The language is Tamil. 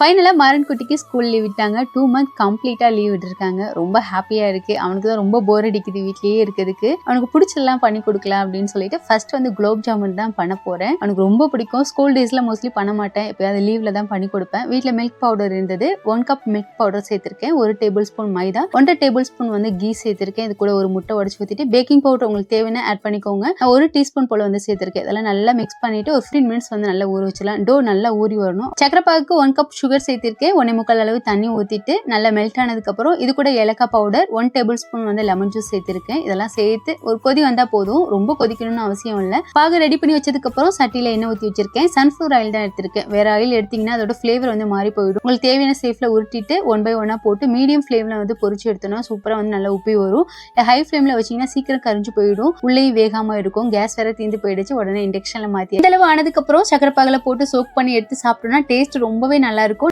ஃபைனலாக மாறன் குட்டிக்கு ஸ்கூல் லீவ் விட்டாங்க. 2 month கம்ப்ளீட்டாக லீவ் விட்டுருக்காங்க. ரொம்ப ஹாப்பியாக இருக்குது. அவனுக்கு தான் ரொம்ப போர் அடிக்குது வீட்லேயே இருக்கிறதுக்கு. அவனுக்கு பிடிச்சதெல்லாம் பண்ணி கொடுக்கலாம் அப்படின்னு சொல்லிட்டு ஃபர்ஸ்ட் வந்து குலோப் ஜாமுன் தான் பண்ண போகிறேன். அவனுக்கு ரொம்ப பிடிக்கும். ஸ்கூல் டேஸில் மோஸ்ட்லி பண்ண மாட்டேன், எப்போயாவது லீவில் தான் பண்ணி கொடுப்பேன். வீட்டில் மில்க் பவுடர் இருந்தது. 1 கப் மில்க் பவுடர் சேர்த்துருக்கேன். 1 டேபிள் ஸ்பூன் மைதா, 1 டேபிள் ஸ்பூன் வந்து கீ சேர்த்துருக்கேன். இது கூட ஒரு முட்டை உடச்சி ஊற்றிட்டு பேக்கிங் பவுடர் உங்களுக்கு தேவைன்னா ஆட் பண்ணிக்கோங்க. நான் 1 டீஸ்பூன் போல் வந்து சேர்த்துருக்கேன். இதெல்லாம் நல்லா மிக்ஸ் பண்ணிட்டு ஒரு 15 மினிட்ஸ் வந்து நல்லா ஊற வச்சிடலாம். டோ நல்லா ஊறி வரணும். சக்கரை பாகுக்கு 1 கப் சுகர் சேர்த்திருக்கேன். 1.25 அளவு தண்ணி ஊற்றிட்டு நல்லா மெல்ட் ஆனதுக்கு அப்புறம் இது கூட ஏலக்காய் பவுடர், 1 டேபிள் ஸ்பூன் வந்து லெமன் ஜூஸ் சேர்த்திருக்கேன். இதெல்லாம் சேர்த்து ஒரு கொதி வந்தா போதும், ரொம்ப கொதிக்கணும்னு அவசியம் இல்லை. பாகு ரெடி பண்ணி வச்சதுக்கு அப்புறம் சட்டியில எண்ணெய் ஊற்றி வச்சிருக்கேன். சன்ஃபிளவர் ஆயில் தான் எடுத்திருக்கேன். வேற ஆயில் எடுத்தீங்கன்னா அதோட ஃபிளேவர் வந்து மாறி போயிடும். உங்களுக்கு தேவையான சேஃப்ல உருட்டிட்டு 1 by 1 போட்டு மீடியம் ஃபிளேம்ல வந்து பொரிச்சு எடுத்தோம்னா சூப்பரா வந்து நல்லா உப்பி வரும். ஹை ஃபிளேம்ல வச்சீங்கன்னா சீக்கிரம் கரிஞ்சு போயிடும், உள்ளேயும் வேகாம இருக்கும். கேஸ் வேற தீந்து போயிடுச்சு. உடனே இண்டக்ஷன்ல மாத்தி இந்த அளவு ஆனதுக்கு அப்புறம் சக்கரை பாகுல போட்டு சோக் பண்ணி எடுத்து சாப்பிட்டோம்னா டேஸ்ட் ரொம்பவே நல்லா இருக்கும்.